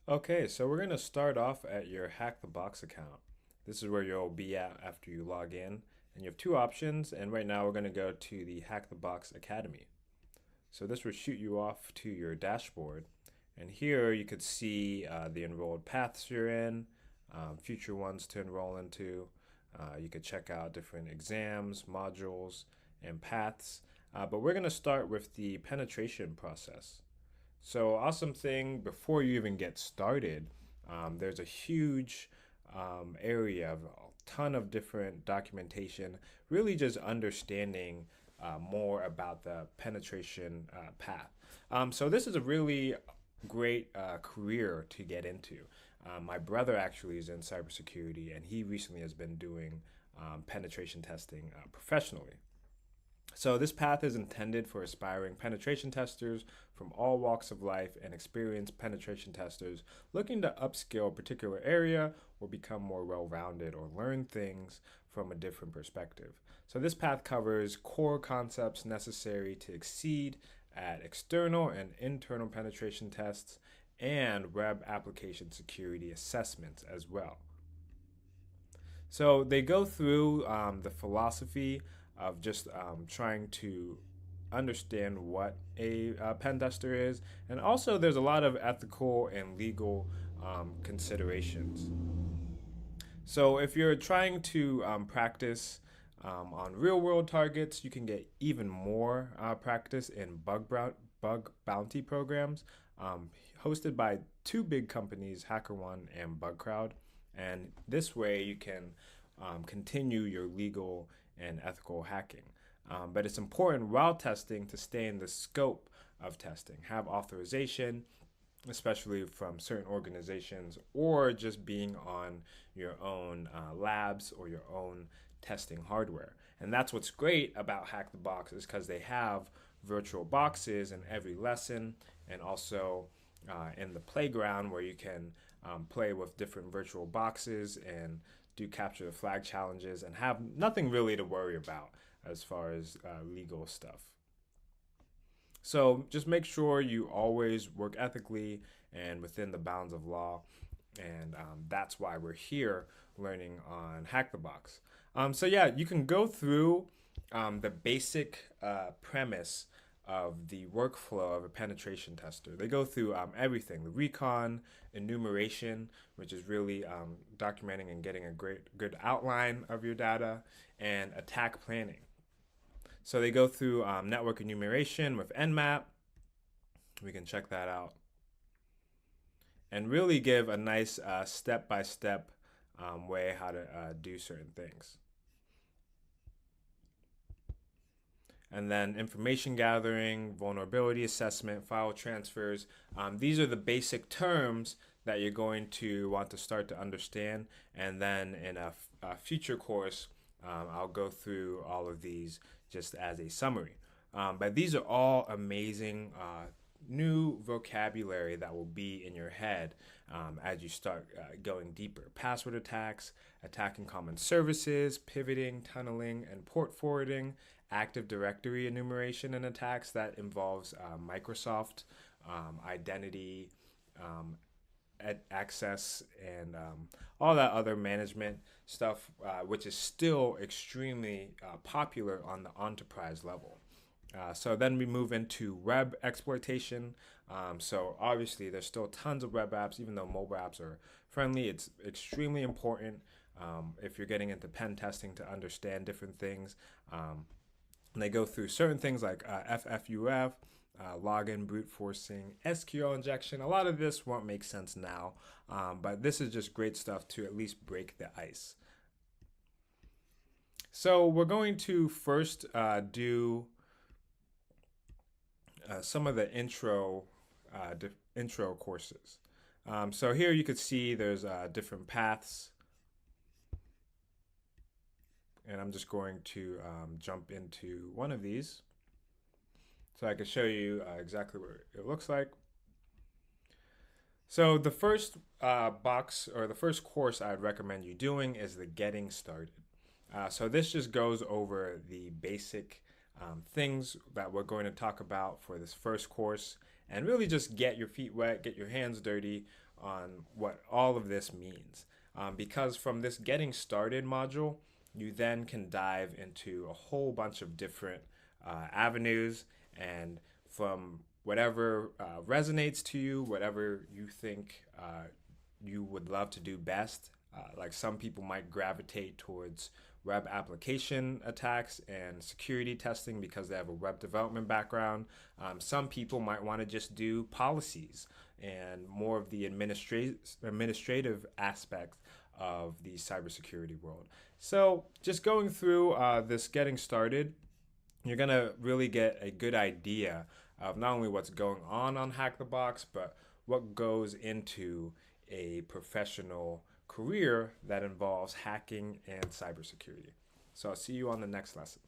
Okay, so we're going to start off at your HackTheBox account. This is where you'll be at after you log in. And you have two options, and right now we're going to go to the HackTheBox Academy. So this will shoot you off to your dashboard. And here you could see the enrolled paths you're in, future ones to enroll into. You could check out different exams, modules, and paths. But we're going to start with the penetration process. So awesome thing before you even get started, there's a huge area of a ton of different documentation, really just understanding more about the penetration path. So this is a really great career to get into. My brother actually is in cybersecurity, and he recently has been doing penetration testing professionally. So this path is intended for aspiring penetration testers from all walks of life and experienced penetration testers looking to upskill a particular area or become more well-rounded or learn things from a different perspective. So this path covers core concepts necessary to exceed at external and internal penetration tests and web application security assessments as well. So they go through the philosophy of just trying to understand what a pen tester is, and also there's a lot of ethical and legal considerations. So if you're trying to practice on real world targets, you can get even more practice in bug bounty programs hosted by two big companies, HackerOne and BugCrowd. And this way you can continue your legal and ethical hacking. But it's important while testing to stay in the scope of testing, have authorization, especially from certain organizations, or just being on your own labs or your own testing hardware. And that's what's great about HackTheBox is because they have virtual boxes in every lesson, and also in the playground where you can play with different virtual boxes and do capture the flag challenges and have nothing really to worry about as far as legal stuff. So just make sure you always work ethically and within the bounds of law. And that's why we're here learning on HackTheBox. So yeah, you can go through the basic premise of the workflow of a penetration tester. They go through everything, the recon, enumeration, which is really documenting and getting a good outline of your data, and attack planning. So they go through network enumeration with Nmap. We can check that out. And really give a nice step-by-step way how to do certain things. And then information gathering, vulnerability assessment, file transfers. These are the basic terms that you're going to want to start to understand. And then in a future course, I'll go through all of these just as a summary. But these are all amazing new vocabulary that will be in your head as you start going deeper. Password attacks, attacking common services, pivoting, tunneling, and port forwarding, Active Directory enumeration and attacks that involves Microsoft, identity, access, and all that other management stuff, which is still extremely popular on the enterprise level. So then we move into web exploitation. So obviously there's still tons of web apps, even though mobile apps are friendly. It's extremely important if you're getting into pen testing to understand different things. And they go through certain things like FFUF, login brute forcing, SQL injection. A lot of this won't make sense now, but this is just great stuff to at least break the ice. So we're going to first do some of the intro courses. So here you could see there's different paths. And I'm just going to jump into one of these so I can show you exactly what it looks like. So the first box or the first course I'd recommend you doing is the Getting Started. So this just goes over the basic things that we're going to talk about for this first course, and really just get your feet wet, get your hands dirty on what all of this means. Because from this getting started module, you then can dive into a whole bunch of different avenues, and from whatever resonates to you, whatever you think you would love to do best. Like some people might gravitate towards web application attacks and security testing because they have a web development background. Some people might want to just do policies and more of the administrative aspects of the cybersecurity world. So just going through this getting started, you're going to really get a good idea of not only what's going on Hack the Box, but what goes into a professional career that involves hacking and cybersecurity. So I'll see you on the next lesson.